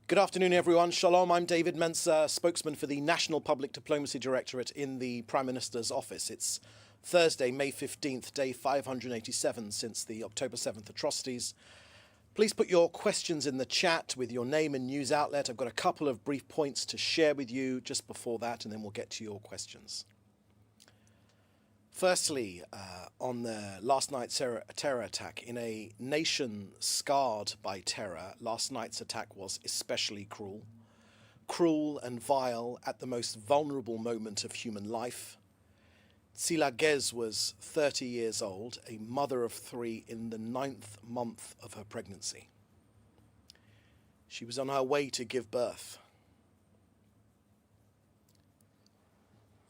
Good afternoon, everyone. Shalom, I'm David Mencer, spokesman for the National Public Diplomacy Directorate in the Prime Minister's office. It's Thursday, May 15th, day 587 since the October 7th atrocities. Please put your questions in the chat with your name and news outlet. I've got a couple of brief points to share with you just before that, and then we'll get to your questions. Firstly, on the last night's terror attack, in a nation scarred by terror, last night's attack was especially cruel and vile at the most vulnerable moment of human life. Tsila Gez was 30 years old, a mother of three in the 9th month of her pregnancy. She was on her way to give birth.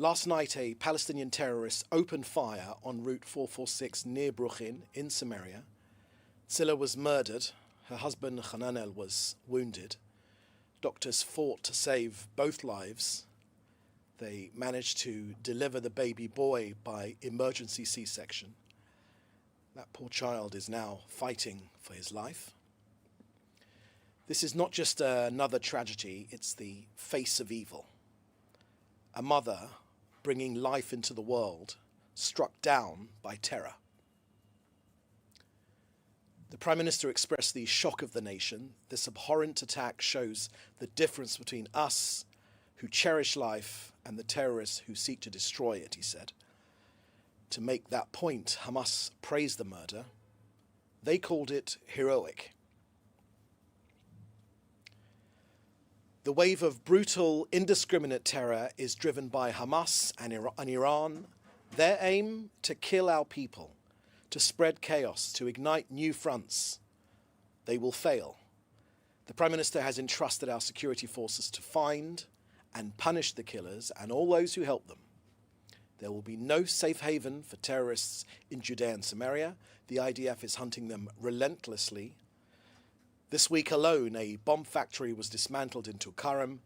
Last night, a Palestinian terrorist opened fire on Route 446 near Bruchin in Samaria. Tsila was murdered. Her husband, Hananel, was wounded. Doctors fought to save both lives. They managed to deliver the baby boy by emergency C-section. That poor child is now fighting for his life. This is not just another tragedy, it's the face of evil. A mother bringing life into the world, struck down by terror. The Prime Minister expressed the shock of the nation. This abhorrent attack shows the difference between us, who cherish life, and the terrorists who seek to destroy it, he said. To make that point, Hamas praised the murder. They called it heroic. The wave of brutal, indiscriminate terror is driven by Hamas and Iran. Their aim to kill our people, to spread chaos, to ignite new fronts. They will fail. The Prime Minister has entrusted our security forces to find and punish the killers and all those who help them. There will be no safe haven for terrorists in Judea and Samaria. The IDF is hunting them relentlessly. This week alone, a bomb factory was dismantled in Tulkarem,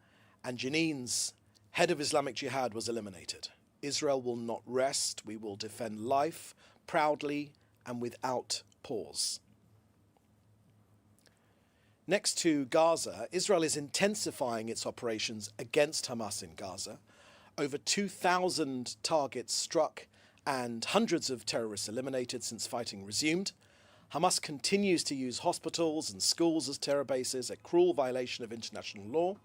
and Jenin's head of Islamic Jihad was eliminated. Israel will not rest. We will defend life proudly and without pause. Next to Gaza, Israel is intensifying its operations against Hamas in Gaza. Over 2,000 targets struck and hundreds of terrorists eliminated since fighting resumed. Hamas continues to use hospitals and schools as terror bases, a cruel violation of international law.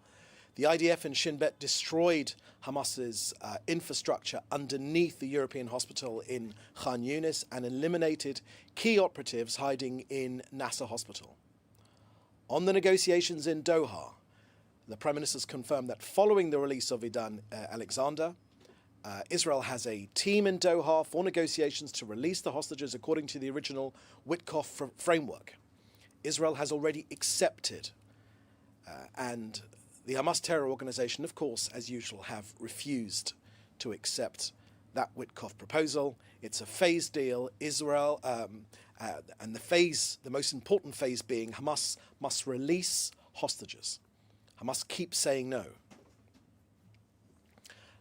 The IDF and Shin Bet destroyed Hamas's infrastructure underneath the European hospital in Khan Yunis and eliminated key operatives hiding in Nasser Hospital. On the negotiations in Doha, the Prime Minister's confirmed that following the release of Idan Alexander, Israel has a team in Doha for negotiations to release the hostages according to the original Witkoff framework. Israel has already accepted, and the Hamas terror organization, of course, as usual, have refused to accept that Witkoff proposal. It's a phased deal. Israel, and the most important phase being Hamas must release hostages. Hamas keeps saying no.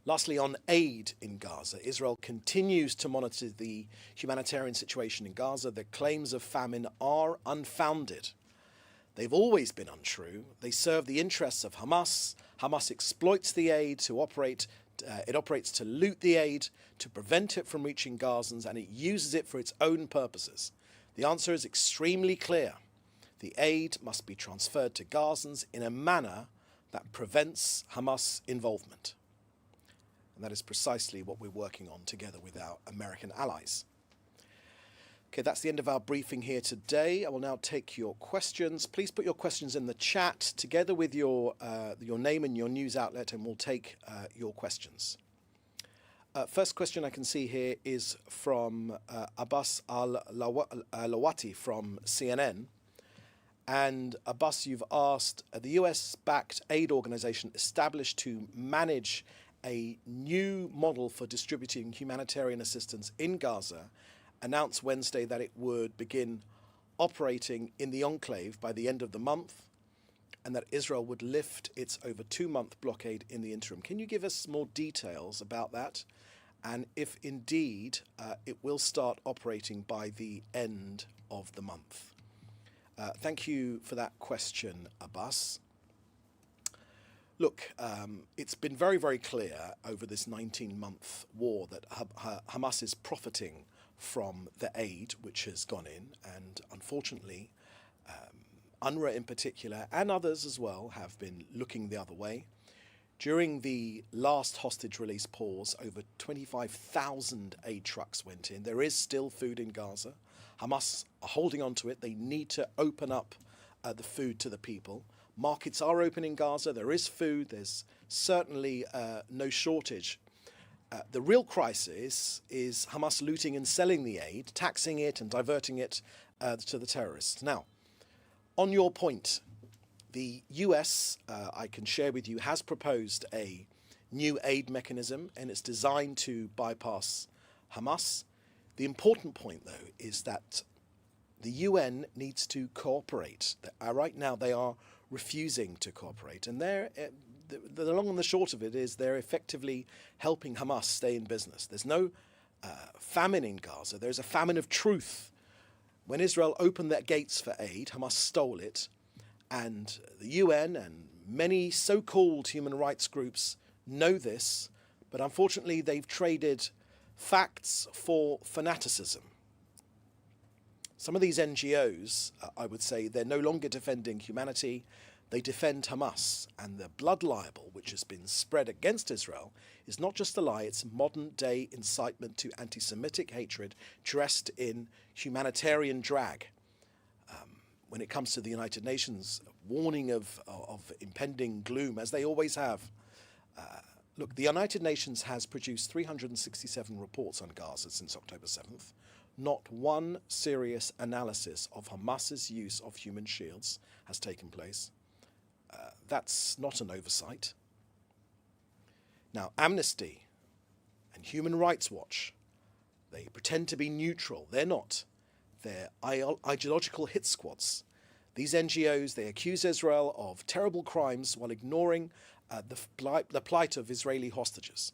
Lastly, on aid in Gaza, Israel continues to monitor the humanitarian situation in Gaza. The claims of famine are unfounded. They've always been untrue. They serve the interests of Hamas. Hamas exploits the aid to operate. It operates to loot the aid, to prevent it from reaching Gazans, and it uses it for its own purposes. The answer is extremely clear. The aid must be transferred to Gazans in a manner that prevents Hamas involvement. And that is precisely what we're working on together with our American allies. Okay, that's the end of our briefing here today. I will now take your questions. Please put your questions in the chat together with your name and your news outlet, and we'll take your questions. First question I can see here is from Abbas al-Lawati from CNN. And Abbas, you've asked, the US-backed aid organization established to manage a new model for distributing humanitarian assistance in Gaza announced Wednesday that it would begin operating in the enclave by the end of the month, and that Israel would lift its over 2-month blockade in the interim. Can you give us more details about that? And if indeed it will start operating by the end of the month? Thank you for that question, Abbas. Look, it's been very, very clear over this 19-month war that Hamas is profiting from the aid which has gone in, and unfortunately, UNRWA in particular, and others as well, have been looking the other way. During the last hostage release pause, over 25,000 aid trucks went in. There is still food in Gaza. Hamas are holding on to it. They need to open up the food to the people. Markets are open in Gaza. There is food. There's certainly no shortage. The real crisis is Hamas looting and selling the aid, taxing it and diverting it to the terrorists. Now, on your point, the US, I can share with you, has proposed a new aid mechanism, and it's designed to bypass Hamas. The important point, though, is that the UN needs to cooperate. Right now, they are refusing to cooperate, and the long and the short of it is they're effectively helping Hamas stay in business. There's no famine in Gaza. There's a famine of truth. When Israel opened their gates for aid, Hamas stole it. And the UN and many so-called human rights groups know this, but unfortunately they've traded facts for fanaticism. Some of these NGOs, I would say, they're no longer defending humanity. They defend Hamas, and the blood libel which has been spread against Israel is not just a lie, it's modern-day incitement to anti-Semitic hatred dressed in humanitarian drag. When it comes to the United Nations, warning of impending gloom, as they always have. Look, the United Nations has produced 367 reports on Gaza since October 7th. Not one serious analysis of Hamas's use of human shields has taken place. That's not an oversight. Now, Amnesty and Human Rights Watch, they pretend to be neutral. They're not. They're ideological hit squads. These NGOs, they accuse Israel of terrible crimes while ignoring the plight of Israeli hostages.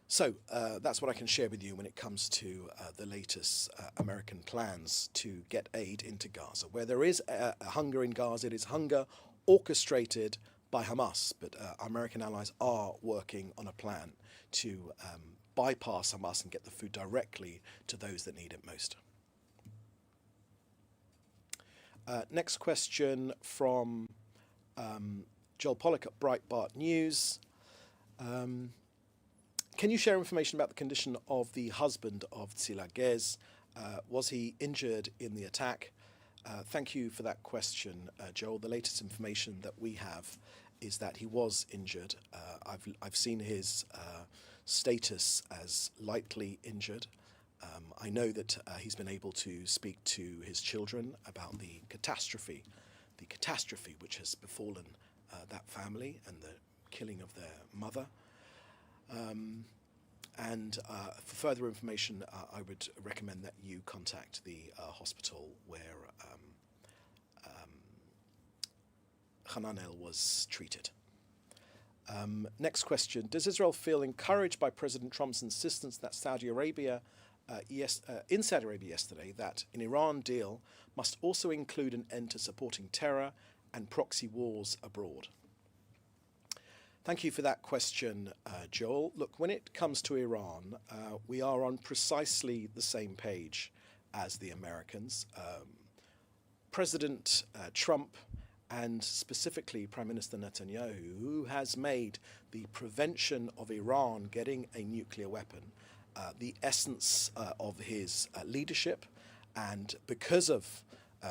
So that's what I can share with you when it comes to the latest American plans to get aid into Gaza. Where there is a hunger in Gaza, it is hunger orchestrated by Hamas, but our American allies are working on a plan to bypass Hamas and get the food directly to those that need it most. Next question from Joel Pollack at Breitbart News. Can you share information about the condition of the husband of Tzila Gez? Was he injured in the attack? Thank you for that question, Joel. The latest information that we have is that he was injured. I've seen his status as lightly injured. I know that he's been able to speak to his children about the catastrophe which has befallen that family and the killing of their mother. And for further information, I would recommend that you contact the hospital where Hananel was treated. Next question. Does Israel feel encouraged by President Trump's insistence that Saudi Arabia, in Saudi Arabia yesterday, that an Iran deal must also include an end to supporting terror and proxy wars abroad? Thank you for that question, Joel. Look, when it comes to Iran, we are on precisely the same page as the Americans. President Trump, and specifically Prime Minister Netanyahu, who has made the prevention of Iran getting a nuclear weapon the essence of his leadership, and because of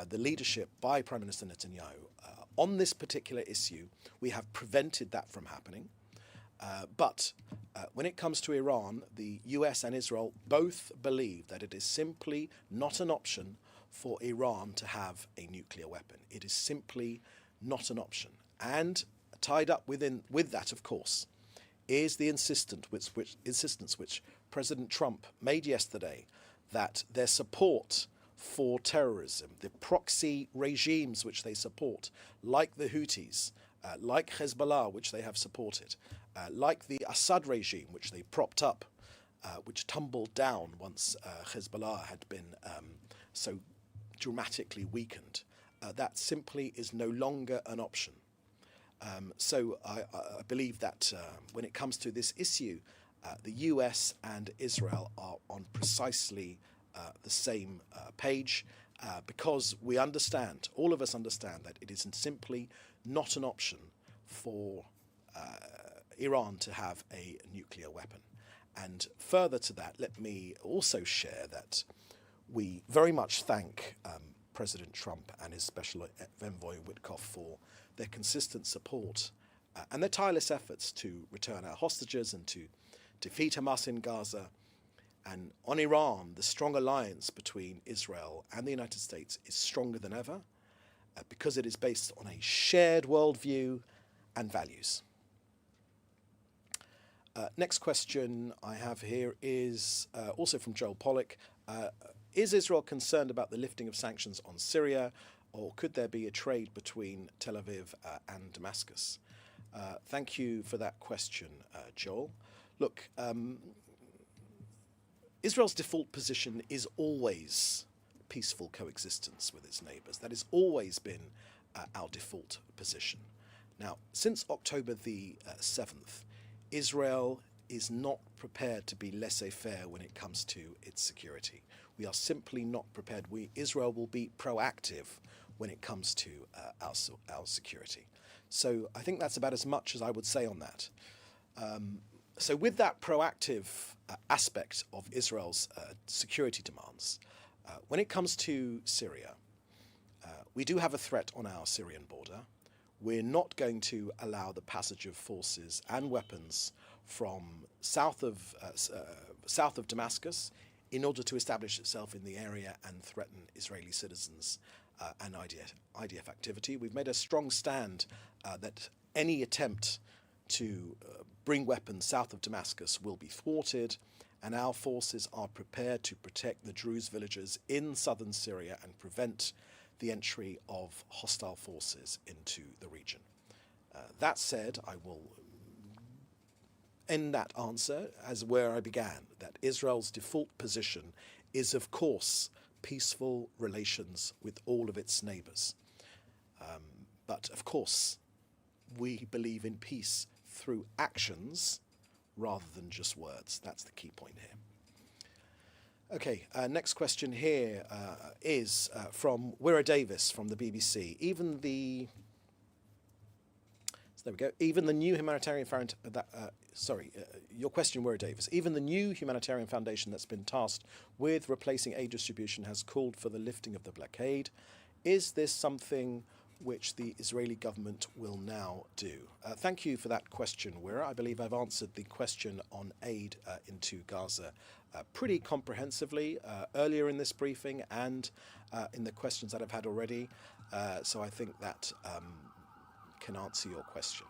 the leadership by Prime Minister Netanyahu on this particular issue, we have prevented that from happening. But when it comes to Iran, the US and Israel both believe that it is simply not an option for Iran to have a nuclear weapon. It is simply not an option. And tied up with that, of course, is the insistence which President Trump made yesterday that their support for terrorism, the proxy regimes which they support, like the Houthis, like Hezbollah, which they have supported, like the Assad regime, which they propped up, which tumbled down once Hezbollah had been so dramatically weakened, that simply is no longer an option. So I believe that when it comes to this issue, the US and Israel are on precisely the same page because we understand, all of us understand, that it is simply not an option for Iran to have a nuclear weapon. And further to that, let me also share that we very much thank President Trump and his special envoy Witkoff for their consistent support and their tireless efforts to return our hostages and to defeat Hamas in Gaza. And on Iran, the strong alliance between Israel and the United States is stronger than ever because it is based on a shared worldview and values. Next question I have here is also from Joel Pollack. Is Israel concerned about the lifting of sanctions on Syria, or could there be a trade between Tel Aviv and Damascus? Thank you for that question, Joel. Look, Israel's default position is always peaceful coexistence with its neighbours. That has always been our default position. Now, since October the 7th, Israel is not prepared to be laissez-faire when it comes to its security. We are simply not prepared. Israel will be proactive when it comes to our security. So I think that's about as much as I would say on that. So with that proactive aspect of Israel's security demands, when it comes to Syria, we do have a threat on our Syrian border. We're not going to allow the passage of forces and weapons from south of Damascus in order to establish itself in the area and threaten Israeli citizens and IDF activity. We've made a strong stand that any attempt to bring weapons south of Damascus will be thwarted, and our forces are prepared to protect the Druze villages in southern Syria and prevent the entry of hostile forces into the region. That said, I will end that answer as where I began, that Israel's default position is, of course, peaceful relations with all of its neighbours. But, of course, we believe in peace through actions rather than just words. That's the key point here. Okay, next question here is from Wira Davis from the BBC. There we go. Even the new humanitarian your question, Wira Davis. Even the new humanitarian foundation that's been tasked with replacing aid distribution has called for the lifting of the blockade. Is this something which the Israeli government will now do? Thank you for that question, Wira. I believe I've answered the question on aid into Gaza pretty comprehensively earlier in this briefing and in the questions that I've had already. So I think that can answer your question.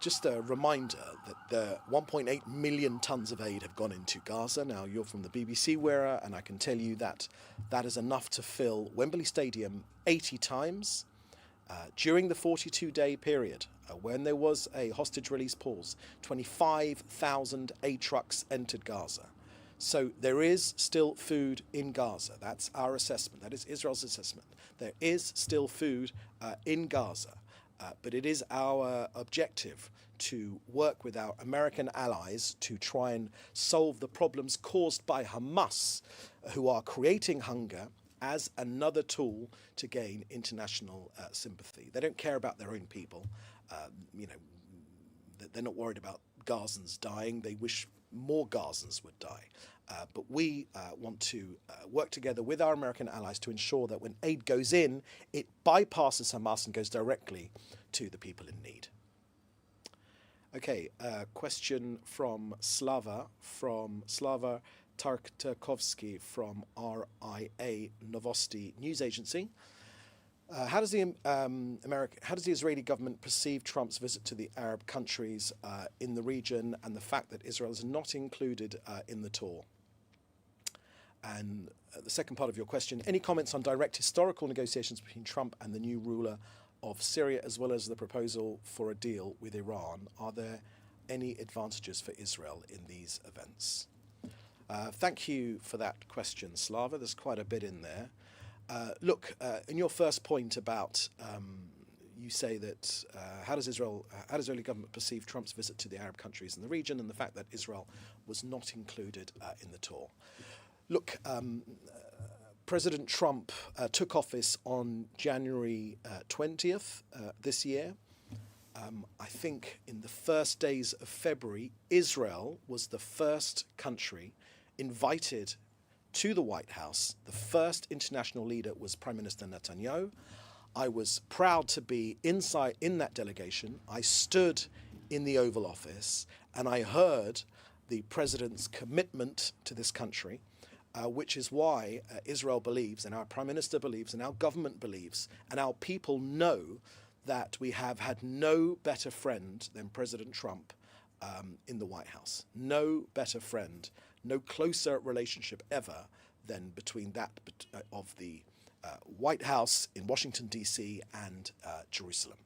Just a reminder that the 1.8 million tons of aid have gone into Gaza. Now, you're from the BBC, Wira, and I can tell you that that is enough to fill Wembley Stadium 80 times. During the 42-day period, when there was a hostage release pause, 25,000 aid trucks entered Gaza. So there is still food in Gaza. That's our assessment. That is Israel's assessment. There is still food in Gaza. But it is our objective to work with our American allies to try and solve the problems caused by Hamas, who are creating hunger as another tool to gain international sympathy. They don't care about their own people. They're not worried about Gazans dying. They wish more Gazans would die. But we want to work together with our American allies to ensure that when aid goes in, it bypasses Hamas and goes directly to the people in need. Okay, question from Slava Tartakovsky from RIA Novosti News Agency. How does the Israeli government perceive Trump's visit to the Arab countries in the region and the fact that Israel is not included in the tour? And the second part of your question, any comments on direct historical negotiations between Trump and the new ruler of Syria, as well as the proposal for a deal with Iran? Are there any advantages for Israel in these events? Thank you for that question, Slava. There's quite a bit in there. Look, in your first point about you say that how does Israeli government perceive Trump's visit to the Arab countries in the region and the fact that Israel was not included in the tour? Look, President Trump took office on January 20th this year. I think in the first days of February, Israel was the first country invited to the White House. The first international leader was Prime Minister Netanyahu. I was proud to be inside in that delegation. I stood in the Oval Office and I heard the president's commitment to this country, which is why Israel believes, and our Prime Minister believes, and our government believes, and our people know that we have had no better friend than President Trump in the White House. No better friend, no closer relationship ever than between that of the White House in Washington, D.C. and Jerusalem.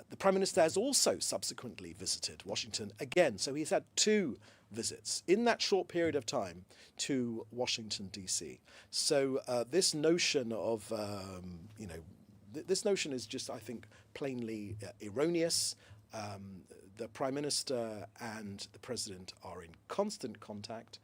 The Prime Minister has also subsequently visited Washington again, so he's had two visits in that short period of time to Washington, D.C. So this notion of, this notion is just, I think, plainly erroneous. The Prime Minister and the President are in constant contact.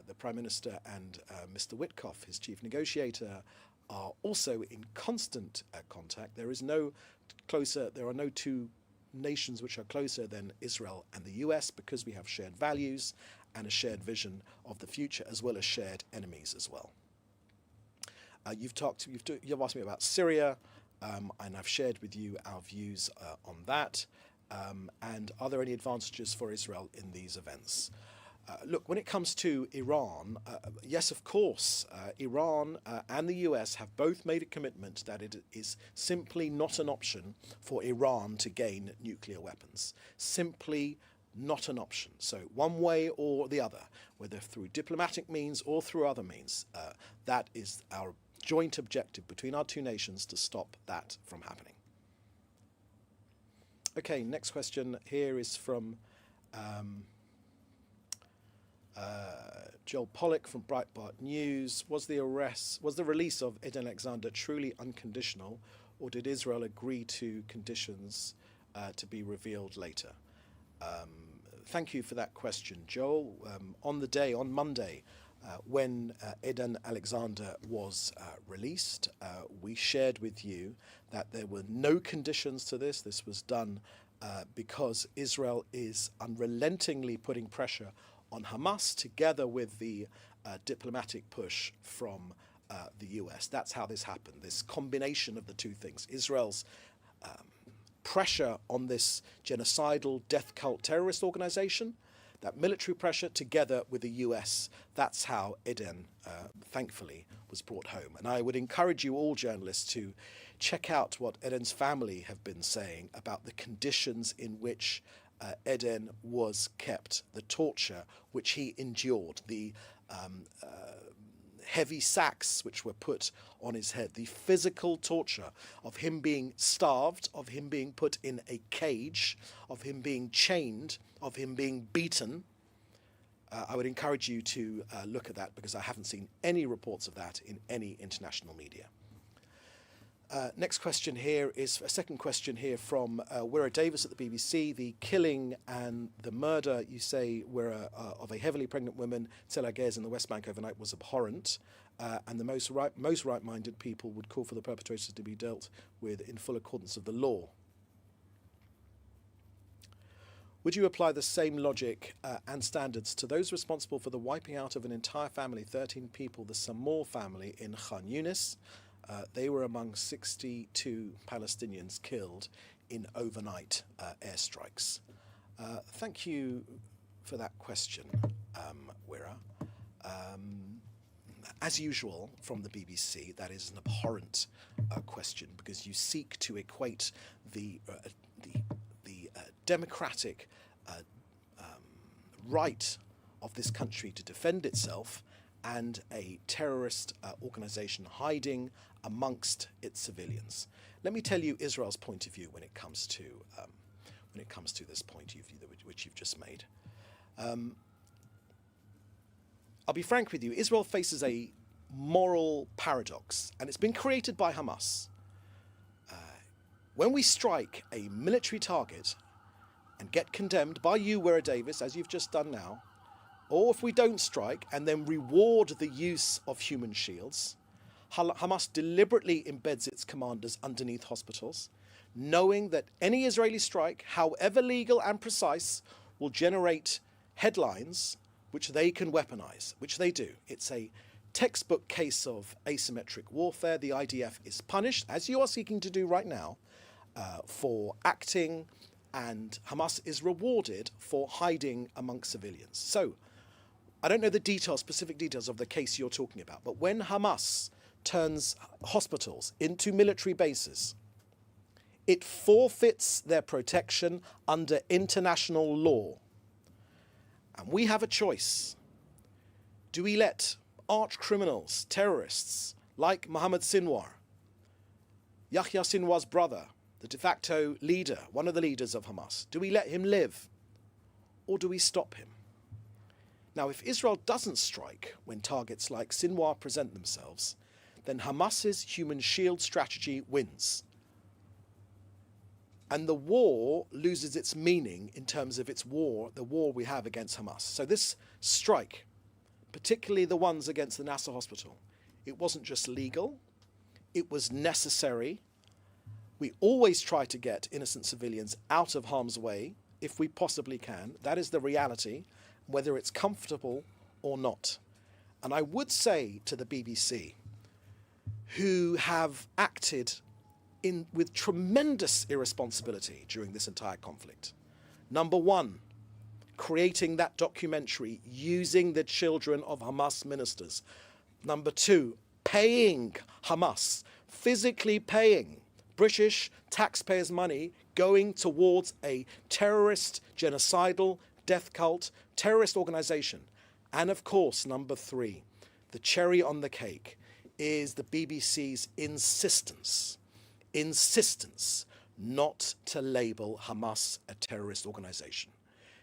The Prime Minister and Mr. Witkoff, his chief negotiator, are also in constant contact. There are no two nations which are closer than Israel and the US because we have shared values and a shared vision of the future, as well as shared enemies as well. You've asked me about Syria, and I've shared with you our views on that. And are there any advantages for Israel in these events? Look, when it comes to Iran, yes, of course, Iran and the US have both made a commitment that it is simply not an option for Iran to gain nuclear weapons. Simply not an option. So one way or the other, whether through diplomatic means or through other means, that is our joint objective between our two nations to stop that from happening. Okay, next question here is from Joel Pollack from Breitbart News. Was the release of Eden Alexander truly unconditional, or did Israel agree to conditions to be revealed later? Thank you for that question, Joel. On Monday, when Eden Alexander was released, we shared with you that there were no conditions to this. This was done because Israel is unrelentingly putting pressure on Hamas, together with the diplomatic push from the US. That's how this happened, this combination of the two things. Israel's pressure on this genocidal death cult terrorist organization, that military pressure together with the US. That's how Eden, thankfully, was brought home. And I would encourage you all journalists to check out what Eden's family have been saying about the conditions in which Eden was kept, the torture which he endured, the heavy sacks which were put on his head, the physical torture of him being starved, of him being put in a cage, of him being chained, of him being beaten. I would encourage you to look at that, because I haven't seen any reports of that in any international media. Next question here is a second question here from Wira Davis at the BBC. The killing and the murder, you say, of a heavily pregnant woman, Tel Agez, in the West Bank overnight was abhorrent, and the most right-minded people would call for the perpetrators to be dealt with in full accordance of the law. Would you apply the same logic and standards to those responsible for the wiping out of an entire family, 13 people, the Samor family in Khan Yunis? They were among 62 Palestinians killed in overnight airstrikes. Thank you for that question, Wira. As usual from the BBC, that is an abhorrent question, because you seek to equate the democratic right of this country to defend itself and a terrorist organization hiding amongst its civilians. Let me tell you Israel's point of view when it comes to this point of view which you've just made. I'll be frank with you. Israel faces a moral paradox, and it's been created by Hamas. When we strike a military target and get condemned by you, Wera Davis, as you've just done now, or if we don't strike and then reward the use of human shields, Hamas deliberately embeds its commanders underneath hospitals, knowing that any Israeli strike, however legal and precise, will generate headlines which they can weaponize, which they do. It's a textbook case of asymmetric warfare. The IDF is punished, as you are seeking to do right now, for acting, and Hamas is rewarded for hiding amongst civilians. So, I don't know the details, specific details of the case you're talking about, but when Hamas turns hospitals into military bases, it forfeits their protection under international law. And we have a choice. Do we let arch criminals, terrorists, like Mohammed Sinwar, Yahya Sinwar's brother, the de facto leader, one of the leaders of Hamas, do we let him live? Or do we stop him? Now, if Israel doesn't strike when targets like Sinwar present themselves, then Hamas's human shield strategy wins. And the war loses its meaning in terms of its war, the war we have against Hamas. So this strike, particularly the ones against the Nasser hospital, it wasn't just legal, it was necessary. We always try to get innocent civilians out of harm's way if we possibly can. That is the reality, whether it's comfortable or not. And I would say to the BBC, who have acted with tremendous irresponsibility during this entire conflict. Number one, creating that documentary using the children of Hamas ministers. Number two, paying Hamas, physically paying British taxpayers' money going towards a terrorist, genocidal, death cult, terrorist organization. And of course, number three, the cherry on the cake is the BBC's insistence not to label Hamas a terrorist organization,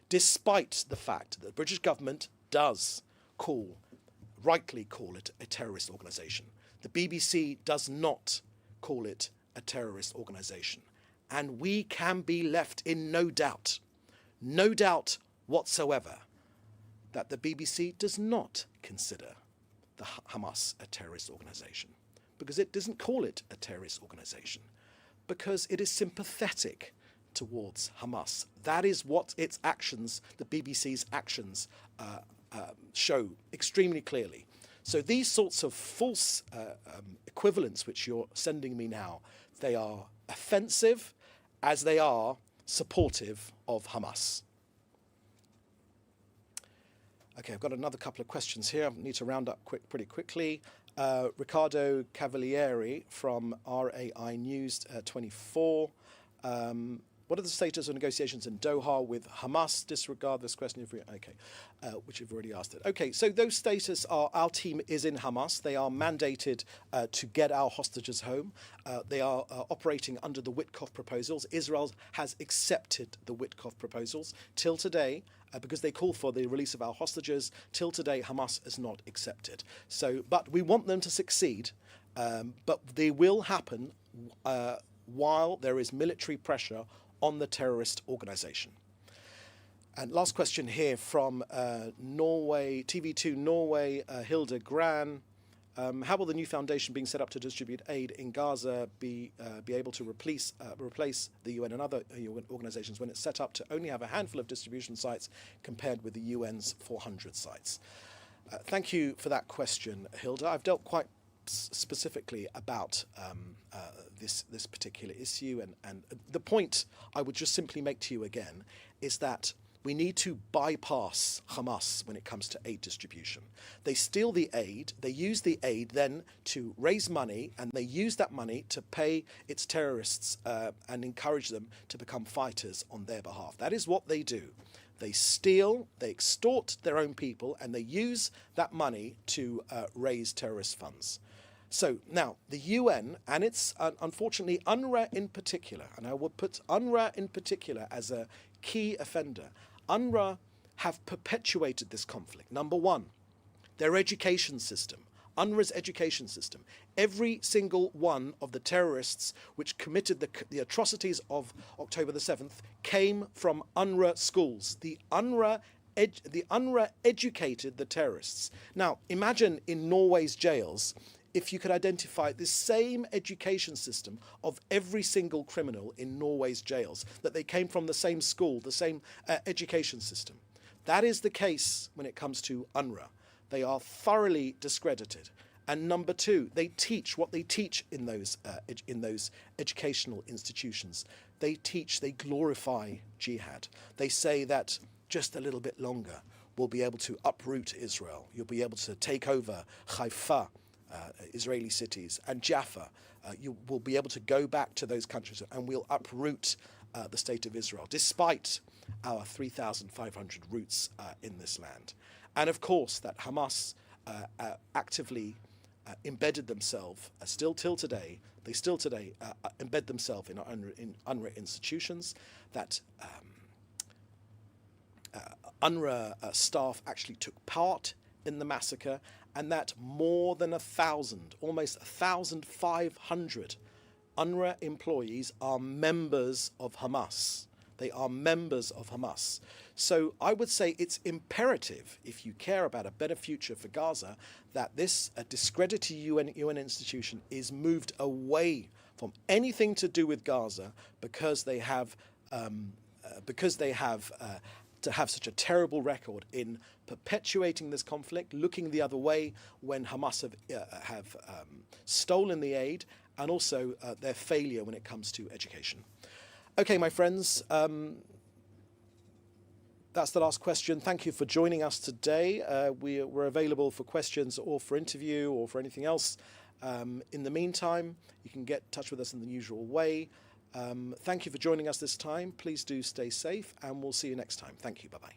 despite the fact that the British government does rightly call it a terrorist organization. The BBC does not call it a terrorist organization. And we can be left in no doubt whatsoever, that the BBC does not consider the Hamas a terrorist organization, because it doesn't call it a terrorist organization, because it is sympathetic towards Hamas. That is what its actions, the BBC's actions, show extremely clearly. So these sorts of false equivalents which you're sending me now, they are offensive as they are supportive of Hamas. Okay, I've got another couple of questions here. I need to round up pretty quickly. Riccardo Cavalieri from RAI News 24. What are the status of negotiations in Doha with Hamas? Disregard this question. Which you've already asked it. Okay, so those status are, our team is in Hamas. They are mandated to get our hostages home. They are operating under the Witkoff proposals. Israel has accepted the Witkoff proposals. Till today, because they call for the release of our hostages, till today Hamas has not accepted. So, but we want them to succeed, but they will happen while there is military pressure on the terrorist organization. And last question here from Norway, TV2 Norway, Hilda Gran. How will the new foundation being set up to distribute aid in Gaza be able to replace the UN and other organizations when it's set up to only have a handful of distribution sites compared with the UN's 400 sites? Thank you for that question, Hilda. I've dealt quite specifically about this particular issue, and the point I would just simply make to you again is that we need to bypass Hamas when it comes to aid distribution. They steal the aid, they use the aid then to raise money, and they use that money to pay its terrorists and encourage them to become fighters on their behalf. That is what they do. They steal, they extort their own people, and they use that money to raise terrorist funds. So now the UN, and it's unfortunately UNRWA in particular, and I would put UNRWA in particular as a key offender. UNRWA have perpetuated this conflict. Number one, their education system, UNRWA's education system. Every single one of the terrorists which committed the atrocities of October the 7th came from UNRWA schools. The UNRWA educated the terrorists. Now, imagine in Norway's jails if you could identify the same education system of every single criminal in Norway's jails, that they came from the same school, the same education system. That is the case when it comes to UNRWA. They are thoroughly discredited. And number two, they teach what they teach in those educational institutions. They glorify jihad. They say that just a little bit longer, we'll be able to uproot Israel. You'll be able to take over Haifa, Israeli cities, and Jaffa. You will be able to go back to those countries and we'll uproot the state of Israel, despite our 3,500 roots in this land. And of course, that Hamas actively embedded themselves, still till today, embed themselves in UNRWA institutions, that UNRWA staff actually took part in the massacre, and that more than 1,000, almost 1,500 UNRWA employees are members of Hamas. They are members of Hamas. So I would say it's imperative, if you care about a better future for Gaza, that this discredited UN institution is moved away from anything to do with Gaza, because they have to have such a terrible record in perpetuating this conflict, looking the other way when Hamas have stolen the aid, and also their failure when it comes to education. Okay, my friends, that's the last question. Thank you for joining us today. We're available for questions or for interview or for anything else. In the meantime, you can get in touch with us in the usual way. Thank you for joining us this time. Please do stay safe, and we'll see you next time. Thank you. Bye-bye.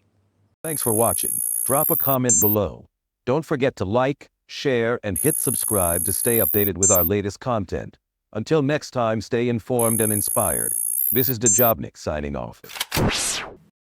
Thanks for watching. Drop a comment below. Don't forget to like, share, and hit subscribe to stay updated with our latest content. Until next time, stay informed and inspired. This is Djobnik signing off.